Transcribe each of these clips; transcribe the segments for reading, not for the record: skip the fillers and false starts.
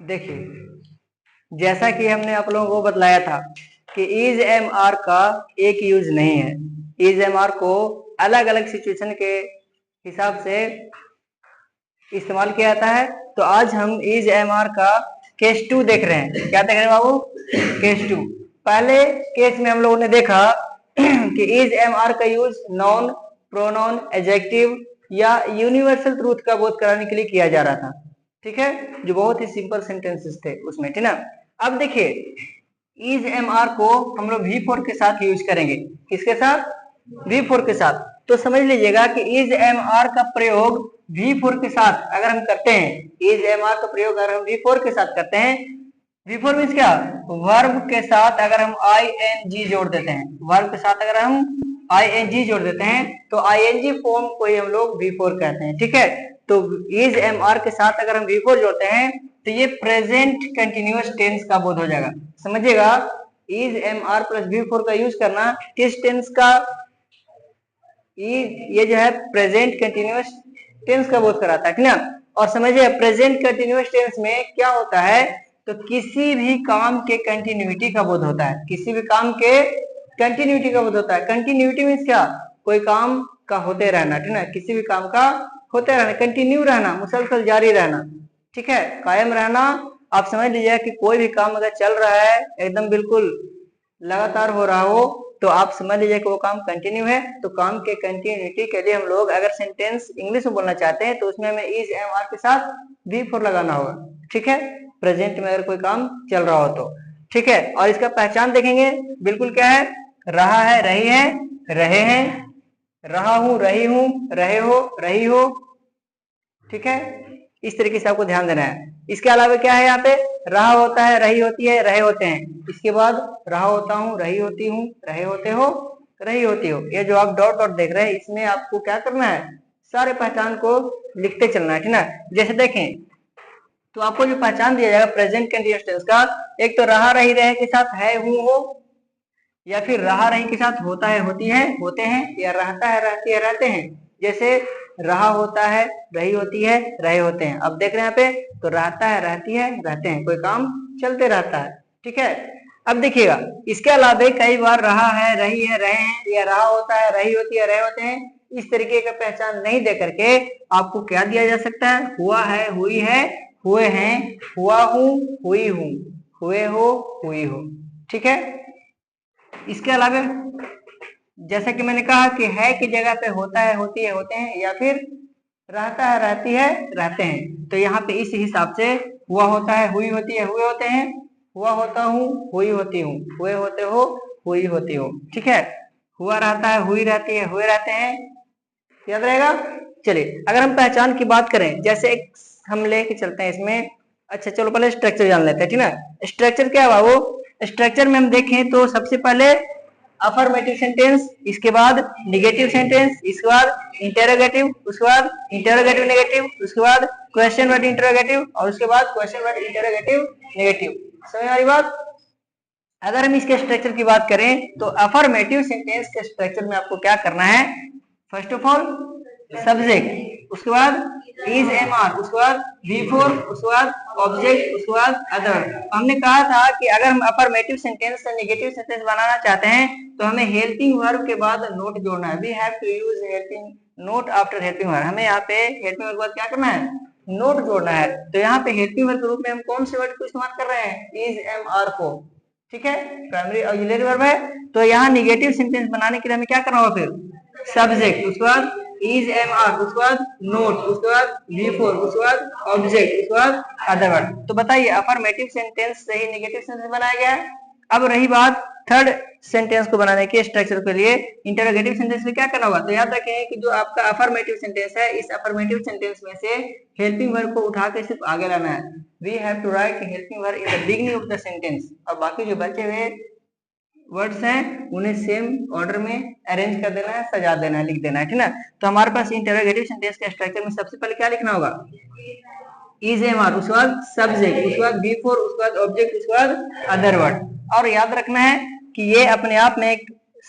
देखिए जैसा कि हमने आप लोगों को बतलाया था कि इज एम आर का एक यूज नहीं है। इज एम आर को अलग अलग सिचुएशन के हिसाब से इस्तेमाल किया जाता है। तो आज हम इज एम आर का केस 2 देख रहे हैं। क्या देख रहे हैं बाबू? केस 2। पहले केस में हम लोगों ने देखा कि इज एम आर का यूज नाउन, प्रोनाउन, एडजेक्टिव या यूनिवर्सल ट्रूथ का बोध कराने के लिए किया जा रहा था। ठीक है, जो बहुत ही सिंपल सेंटेंसेस थे उसमें, ठीक ना। अब देखिए इज एम आर को हम लोग V4 के साथ यूज करेंगे। किसके साथ? V4 के साथ। तो समझ लीजिएगा कि इज एम आर का प्रयोग V4 के साथ अगर हम करते हैं, इज एम आर का प्रयोग अगर हम V4 के साथ करते हैं, V4 मीन्स क्या? वर्ब के साथ अगर हम ing जोड़ देते हैं, वर्ब के साथ अगर हम ing जोड़ देते हैं तो ing फॉर्म को ही हम लोग V4 कहते हैं। ठीक है, तो इज एम आर के साथ अगर हम V4 जोड़ते हैं तो ये प्रेजेंट कंटिन्यूअस टेंस का बोध हो जाएगा। समझिएगा, is am are plus V4 का यूज करना किस टेंस का? ये जो है प्रेजेंट कंटिन्यूअस टेंस का बोध कराता है, ठीक ना। और समझिए प्रेजेंट कंटिन्यूअस टेंस में क्या होता है, तो किसी भी काम के कंटिन्यूटी का बोध होता है। किसी भी काम के कंटिन्यूटी का बोध होता है। कंटिन्यूटी मीन्स क्या? कोई काम का होते रहना, ठीक ना। किसी भी काम का होते रहना, कंटिन्यू रहना, मुसलसल जारी रहना, ठीक है, कायम रहना। आप समझ लीजिए कि कोई भी काम अगर चल रहा है एकदम बिल्कुल लगातार हो रहा हो तो आप समझ लीजिए कि वो काम कंटिन्यू है। तो काम के कंटिन्यूटी के लिए हम लोग अगर सेंटेंस इंग्लिश में बोलना चाहते हैं तो उसमें हमें इज एम आर के साथ V4 लगाना होगा। ठीक है, प्रेजेंट में अगर कोई काम चल रहा हो तो। ठीक है, और इसका पहचान देखेंगे बिल्कुल क्या है? रहा है, रही है, रहे हैं, रहा हूं, रही हूं, रहे हो, रही हो। ठीक है, इस तरीके से आपको ध्यान देना है। इसके अलावा क्या है, यहाँ पे रहा होता है, रही होती है, रहे होते हैं। इसके बाद रहा होता हूँ, रही होती हूँ, रहे होते हो, रही होती हो। ये जो आप डॉट डॉट देख रहे हैं इसमें आपको क्या करना है? सारे पहचान को लिखते चलना है, ठीक ना। जैसे देखें तो आपको जो पहचान दिया जाएगा प्रेजेंट कंटिन्यूअस टेंस का, एक तो रहा, रही, रहे के साथ है, हूँ, हो, या फिर रहा, रही के साथ होता है, होती है, होते हैं, या रहता है, रहती है, रहते हैं। जैसे रहा होता है, रही होती है, रहे होते हैं। अब देख रहे हैं यहाँ पे तो रहता है, रहती है, रहते हैं, कोई काम चलते रहता है। ठीक है, अब देखिएगा इसके अलावा कई बार रहा है, रही है, रहे हैं, या रहा होता है, रही होती है, रहे होते हैं, इस तरीके का पहचान नहीं दे करके आपको क्या दिया जा सकता है? हुआ है, हुई है, हुए हैं, हुआ हूं, हुई हूं, हुए हो, हुई हो। ठीक है, इसके अलावा जैसा कि मैंने कहा कि है की जगह पे होता है, होती है, होते हैं, या फिर रहता है, रहती है, रहते हैं। तो यहाँ पे इस हिसाब से हुआ होता है, हुई होती है, हुए होते हैं, हुआ होता हूँ, हुई होती हूँ, हुए होते हो, हुई होती हो। ठीक है, हुआ रहता है, हुई रहती है, हुए रहते हैं। याद रहेगा। चलिए अगर हम पहचान की बात करें, जैसे एक हम लेके चलते हैं इसमें। अच्छा चलो पहले स्ट्रक्चर जान लेते हैं, ठीक ना। स्ट्रक्चर क्या है वो? स्ट्रक्चर में हम देखें तो सबसे पहले अफर्मेटिव सेंटेंस, इसके बाद निगेटिव सेंटेंस, इसके बाद इंटेरोगेटिव, उसके बाद इंटेरोगेटिव नेगेटिव, उसके बाद क्वेश्चन वर्ड इंटेरोगेटिव, और उसके बाद क्वेश्चन वर्ड इंटेरोगेटिव नेगेटिव। समझ आ रही बात? अगर हम इसके स्ट्रक्चर की बात करें तो अफर्मेटिव सेंटेंस के स्ट्रक्चर में आपको क्या करना है? फर्स्ट ऑफ ऑल सब्जेक्ट, उसके बाद इज एम आर, उसके बाद V4, उसके बाद ऑब्जेक्ट, उसके बाद अदर। हमने कहा था कि अगर हम अफर्मेटिव सेंटेंस से नेगेटिव सेंटेंस बनाना चाहते हैं तो हमें हेल्पिंग वर्ब के बाद नोट जोड़ना है। We have to use helping not after helping verb. हमें यहाँ पे हेल्पिंग वर्ब के बाद क्या करना है? नोट जोड़ना है। तो यहाँ पे हेल्पिंग वर्ब के रूप में हम कौन से वर्ड को इस्तेमाल कर रहे हैं? इज एम आर को। ठीक है, प्राइमरी ऑक्सिलरी वर्ब है। तो यहाँ निगेटिव सेंटेंस बनाने के लिए हमें क्या करना होगा? फिर सब्जेक्ट, उसके बाद इज एम आर, उसके बाद नोट, उसके बाद V4, उसके बाद ऑब्जेक्ट, उसके बाद अदर वर्ड। तो बताइए अफर्मेटिव सेंटेंस से ही नेगेटिव सेंटेंस बनाया गया है। अब रही बात थर्ड सेंटेंस को बनाने के स्ट्रक्चर के लिए, इंटरोगेटिव सेंटेंस में क्या करना होगा? तो याद रखें कि जो आपका अफर्मेटिव सेंटेंस है, इस अफर्मेटिव सेंटेंस में से हेल्पिंग वर्ब को उठा के सिर्फ आगे लाना है। We have to write helping verb in the beginning of the sentence. और बाकी जो बचे हुए वर्ड्स हैं उन्हें सेम ऑर्डर में अरेंज कर देना है, सजा देना है, लिख देना है, ठीक ना। तो हमारे पास इंटरोगेटिव सेंटेंस के स्ट्रक्चर में सबसे पहले क्या लिखना होगा? इज एम आर, उसके बाद सब्जेक्ट, उसके बाद V4, उसके बाद ऑब्जेक्ट, उसके बाद अदर वर्ड। और याद रखना है कि ये अपने आप में एक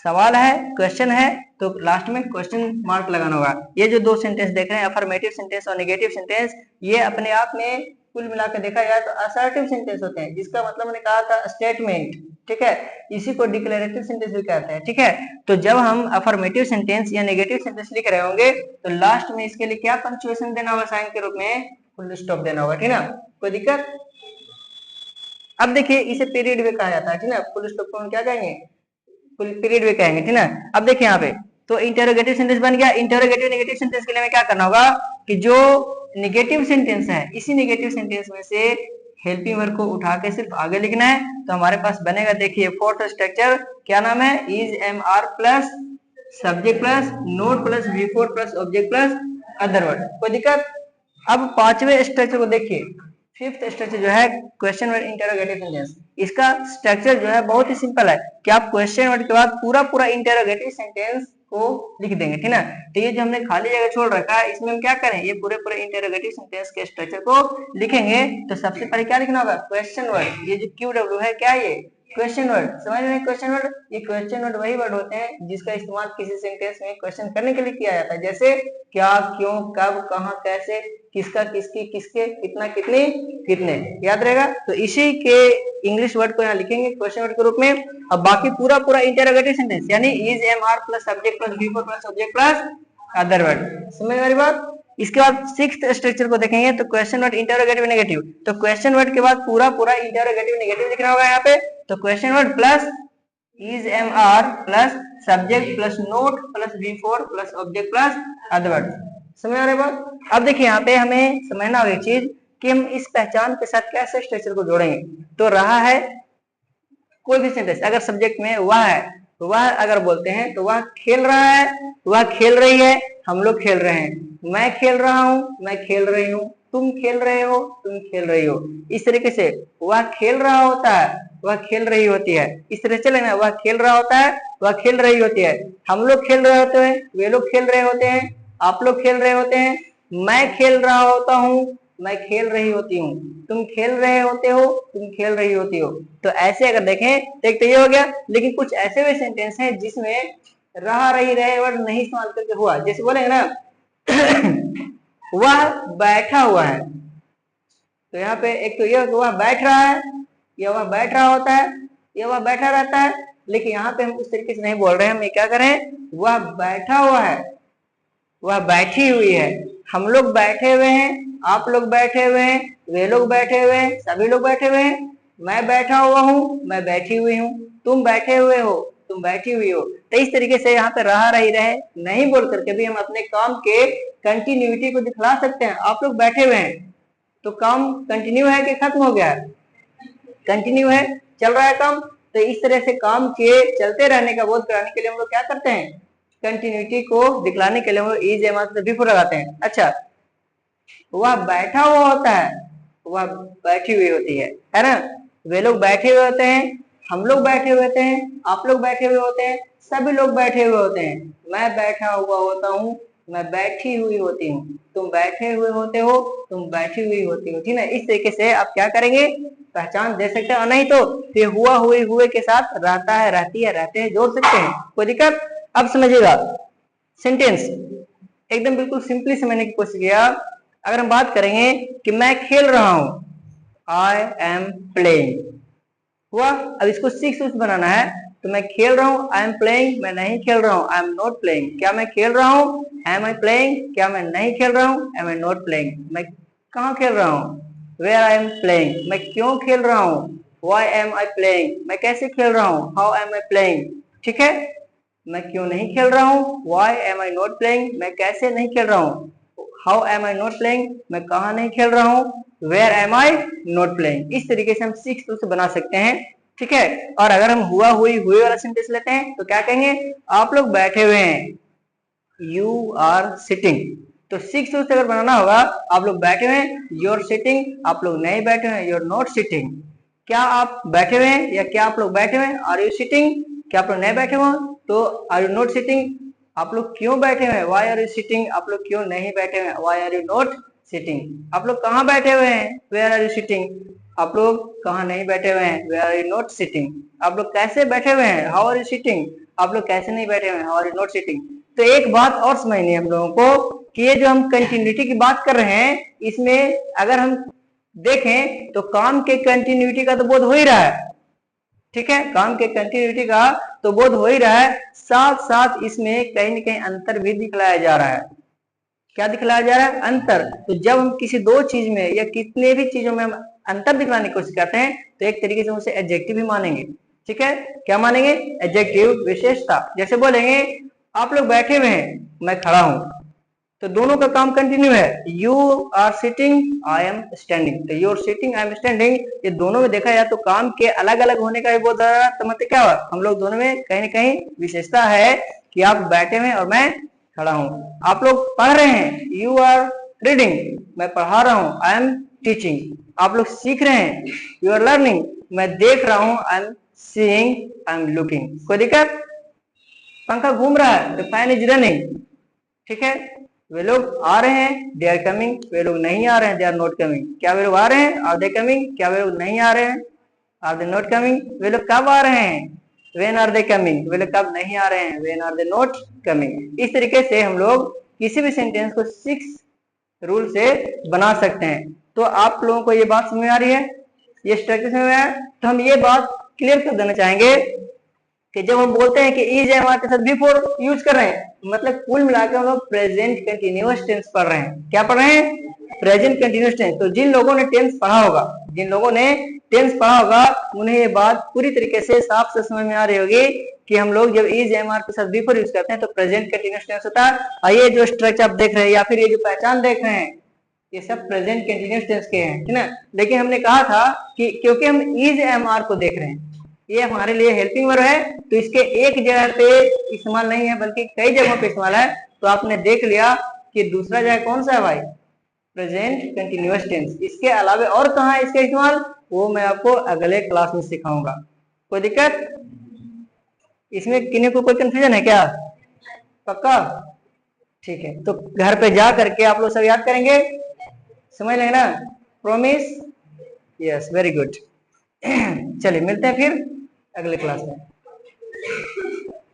सवाल है, क्वेश्चन है, तो लास्ट में क्वेश्चन मार्क लगाना होगा। ये जो दो सेंटेंस देख रहे हैं, अफर्मेटिव सेंटेंस और नेगेटिव सेंटेंस, ये अपने आप में कुल मिलाकर देखा जाए तो असर्टिव सेंटेंस होते हैं, जिसका मतलब मैंने कहा था स्टेटमेंट, ठीक है। इसी को डिक्लेरेटिव सेंटेंस भी कहते हैं, ठीक है। तो जब हम अफर्मेटिव सेंटेंस या नेगेटिव सेंटेंस लिख रहे होंगे तो लास्ट में इसके लिए क्या पंक्चुएशन देना होगा, साइन के रूप में फुल स्टॉप देना होगा, ठीक ना। कोई दिक्कत? अब देखिए इसे पीरियड भी कहा जाता है, ठीक ना। फुल स्टॉप को हम क्या कहेंगे, फुल पीरियड भी कहेंगे, ठीक ना। अब देखिए यहाँ पे तो इंटरोगेटिव सेंटेंस बन गया। इंटरोगेटिव नेगेटिव सेंटेंस के लिए हमें क्या करना होगा कि जो नेगेटिव सेंटेंस है, इसी नेगेटिव सेंटेंस में से हेल्पिंग वर्ब को उठा के सिर्फ आगे लिखना है। तो हमारे पास बनेगा, देखिए फोर्थ स्ट्रक्चर क्या नाम है, is am are plus subject plus not plus V4 plus object plus other word. कोई दिक्कत? अब पांचवें स्ट्रक्चर को देखिए, फिफ्थ स्ट्रक्चर जो है क्वेश्चन वर्ड इंटरोगेटिव सेंटेंस। इसका स्ट्रक्चर जो है बहुत ही सिंपल है कि आप क्वेश्चन वर्ड के बाद पूरा पूरा इंटरोगेटिव सेंटेंस को लिख देंगे, ठीक ना। तो ये जो हमने खाली जगह छोड़ रखा है, इसमें हम क्या करें, ये पूरे पूरे इंटरोगेटिव सेंटेंस के स्ट्रक्चर को लिखेंगे। तो सबसे पहले क्या लिखना होगा, क्वेश्चन वर्ड। ये जो QW है क्या, ये क्वेश्चन वर्ड, समझ रहे हैं। क्वेश्चन वर्ड, ये क्वेश्चन वर्ड वही वर्ड होते हैं जिसका इस्तेमाल किसी सेंटेंस में क्वेश्चन करने के लिए किया जाता है, जैसे क्या, क्यों, कब, कहां, कैसे, किसका, किसकी, किसके, कितना, कितने, कितने, याद रहेगा। तो इसी के इंग्लिश वर्ड को यहाँ लिखेंगे क्वेश्चन वर्ड के रूप में। अब बाकी पूरा पूरा इंटरोगेटिव सेंटेंस यानी is am are plus subject plus V4 plus object plus other word, समझ वाली बात। इसके बाद सिक्स्थ स्ट्रक्चर को देखेंगे तो क्वेश्चन वर्ड इंटरोगेटिव नेगेटिव। तो क्वेश्चन वर्ड के बाद पूरा पूरा इंटरोगेटिव नेगेटिव लिखना होगा यहाँ पे। तो question word plus is am are plus subject plus not plus V4 plus object plus other word, समझ आ रही बात। अब देखिए यहाँ पे हमें समझना होगा एक चीज कि हम इस पहचान के साथ कैसे स्ट्रक्चर को जोड़ेंगे। तो रहा है कोई भी सेंटेंस अगर सब्जेक्ट में वह है, वह अगर बोलते हैं तो वह खेल रहा है, वह खेल रही है, हम लोग खेल रहे हैं, मैं खेल रहा हूँ, मैं खेल रही हूँ, तुम खेल रहे हो, तुम खेल रही हो। इस तरीके से वह खेल रहा होता है, वह खेल रही होती है। इस तरह चले ना, वह खेल रहा होता है, वह खेल रही होती है, हम लोग खेल रहे होते हैं, वे लोग खेल रहे होते हैं, आप लोग खेल रहे होते हैं, मैं खेल रहा होता हूँ, मैं खेल रही होती हूँ, तुम खेल रहे होते हो, तुम खेल रही होती हो। तो ऐसे अगर देखें तो एक तो ये हो गया। लेकिन कुछ ऐसे भी सेंटेंस हैं जिसमें रहा रही रहे वर्ड नहीं इस्तेमाल करके हुआ, जैसे बोलेंगे ना वह बैठा हुआ है। तो यहाँ पे एक तो ये वह बैठ रहा है, या वह बैठ रहा होता है, या वह बैठा रहता है। लेकिन यहाँ पे हम उस तरीके से नहीं बोल रहे हैं, हम ये क्या करें, वह बैठा हुआ है, वह बैठी हुई है, हम लोग बैठे हुए हैं, आप लोग बैठे हुए हैं, वे लोग बैठे हुए हैं, सभी लोग बैठे हुए हैं, मैं बैठा हुआ हूँ, मैं बैठी हुई हूँ, तुम बैठे हुए हो, तुम बैठी हुई हो। तो इस तरीके से यहाँ पे रहा रही रहे नहीं बोल करके भी हम अपने काम के कंटिन्यूटी को दिखला सकते हैं। आप लोग बैठे हुए हैं तो काम कंटिन्यू है कि खत्म हो गया है, कंटिन्यू है, चल रहा है काम। तो इस तरह से काम के चलते रहने का बोध कराने के लिए हम लोग क्या करते हैं, कंटिन्यूटी को दिखलाने के लिए हम लोग इज एम आर से बिफोर लगाते हैं। अच्छा, वह बैठा हुआ होता है, वह बैठी हुई होती है ना। वे लोग बैठे हुए होते हैं, हम लोग बैठे हुए होते हैं, आप लोग बैठे हुए होते हैं, सभी लोग बैठे हुए होते हैं, मैं बैठा हुआ होता हूँ, मैं बैठी हुई होती हूँ, तुम बैठे हुए होते हो, तुम बैठी हुई होती हो, ठीक है। इस तरीके से आप क्या करेंगे, पहचान दे सकते हैं। और नहीं तो फिर हुआ हुए हुए के साथ रहता है, रहती है, रहते हैं जोड़ सकते हैं, कोई दिक्कत। अब समझिएगा सेंटेंस एकदम बिल्कुल सिंपली समझने की कोशिश किया। अगर हम बात करेंगे कि मैं खेल रहा हूं, आई एम प्लेइंग हुआ। अब इसको 6 बनाना है। तो मैं खेल रहा हूं, आई एम प्लेइंग, मैं नहीं खेल रहा हूं, आई एम नॉट प्लेइंग। क्या मैं खेल रहा हूं, एम आई प्लेइंग, क्या मैं नहीं खेल रहा हूं, एम आई नॉट प्लेइंग। मैं कहाँ खेल रहा हूं, वेयर आई एम प्लेइंग। मैं क्यों खेल रहा हूं, व्हाई एम आई प्लेइंग। मैं कैसे खेल रहा हूं, हाउ एम आई प्लेइंग, ठीक है। मैं क्यों नहीं खेल रहा हूँ, why am I not playing, मैं कैसे नहीं खेल रहा हूँ, how am I not playing, मैं कहाँ नहीं खेल रहा हूँ, where am I not playing. इस तरीके से हम 6 से बना सकते हैं, ठीक है। और अगर हम हुआ हुई हुए वाला सेंटेंस लेते हैं तो क्या कहेंगे, आप लोग बैठे हुए हैं, यू आर सिटिंग। तो 6 से अगर बनाना होगा, आप लोग बैठे हुए हैं, यूर सिटिंग, आप लोग नहीं बैठे हुए हैं, यूर नॉट सिटिंग। क्या आप बैठे हुए हैं या क्या आप लोग बैठे हुए हैं, आर यू सिटिंग, क्या आप लोग नहीं बैठे हुए तो आर यू नॉट सिटिंग। आप लोग क्यों बैठे हुए हैं, वाई आर यू सिटिंग, आप लोग क्यों नहीं बैठे हुए हैं, why are you not sitting. आप लोग कहाँ बैठे हुए हैं, वेयर आर यू सिटिंग, आप लोग कहाँ नहीं बैठे हुए हैं, where are you not sitting. आप लोग कैसे बैठे हुए हैं, हाउ आर यू सिटिंग, आप लोग कैसे नहीं बैठे हुए हैं, और नॉट सिटिंग। तो एक बात और समझनी है हम लोगों को कि ये जो हम कंटिन्यूटी की बात कर रहे हैं, इसमें अगर हम देखें तो काम के कंटिन्यूटी का तो बोध हो ही रहा है, ठीक है, काम के कंटिन्यूटी का तो बोध हो ही रहा है, साथ साथ इसमें कहीं न कहीं अंतर भी दिखलाया जा रहा है। क्या दिखलाया जा रहा है? अंतर। तो जब हम किसी दो चीज में या कितने भी चीजों में हम अंतर दिखलाने की कोशिश करते हैं तो एक तरीके से उसे एडजेक्टिव ही मानेंगे, ठीक है, क्या मानेंगे? एडजेक्टिव, विशेषता। जैसे बोलेंगे आप लोग बैठे हुए हैं, मैं खड़ा हूं, तो दोनों का काम कंटिन्यू है। You are sitting, I am standing. तो you are sitting, I am standing, ये दोनों में देखा जाए तो काम के अलग अलग होने का भी बोध है। तो मतलब क्या हुआ, हम लोग दोनों में कहीं ना कहीं विशेषता है कि आप बैठे हुए और मैं खड़ा हूं। आप लोग पढ़ रहे हैं, यू आर रीडिंग, मैं पढ़ा रहा हूं, आई एम टीचिंग। आप लोग सीख रहे हैं, यू आर लर्निंग, मैं देख रहा हूं, I am seeing, I am looking. कोई दिक्कत? पंखा घूम रहा है, द फैन इज रनिंग, ठीक है। वे लोग आ रहे हैं, दे आर कमिंग, वे लोग नहीं आ रहे हैं, दे आर नॉट कमिंग। क्या वे लोग आ रहे हैं, आर दे कमिंग? क्या वे लोग नहीं आ रहे हैं, आर दे नॉट कमिंग? वे लोग कब आ रहे हैं, व्हेन आर दे कमिंग? वे लोग कब नहीं आ रहे हैं, when are they not coming? इस तरीके से हम लोग किसी भी सेंटेंस को 6 रूल से बना सकते हैं। तो आप लोगों को ये बात समझ में आ रही है, ये स्ट्रक्चर समझ में आया? तो हम ये बात क्लियर कर देना चाहेंगे कि जब हम बोलते हैं कि इज एम आर के साथ बिफोर यूज कर रहे हैं, मतलब कुल मिलाकर हम लोग प्रेजेंट कंटिन्यूअस टेंस पढ़ रहे हैं। क्या पढ़ रहे हैं? Present continuous tense. तो जिन लोगों ने टेंस पढ़ा होगा, जिन लोगों ने टेंस पढ़ा होगा, उन्हें ये बात पूरी तरीके से साफ से समझ में आ रही होगी कि हम लोग जब इज एम आर के साथ बिफोर यूज करते हैं तो प्रेजेंट कंटिन्यूअस टेंस होता है। और ये जो स्ट्रक्चर आप देख रहे हैं या फिर ये जो पहचान देख रहे हैं, ये सब प्रेजेंट कंटिन्यूअस टेंस के हैं, है ना। लेकिन हमने कहा था कि क्योंकि हम इज एम आर को देख रहे हैं, ये हमारे लिए हेल्पिंग वर्ब है, तो इसके एक जगह पे इस्तेमाल नहीं है बल्कि कई जगहों पे इस्तेमाल है। तो आपने देख लिया कि दूसरा जगह कौन सा है भाई, प्रेजेंट कंटिन्यूअस टेंस। इसके अलावा और कहाँ है इसका इस्तेमाल, वो मैं आपको अगले क्लास में सिखाऊंगा। कोई दिक्कत इसमें? किन्हीं को कोई कंफ्यूजन है क्या? पक्का? ठीक है, तो घर पे जा करके आप लोग सब याद करेंगे, समझ लेंगे ना? प्रॉमिस? Yes, very good. चलिए मिलते हैं फिर अगले क्लास में।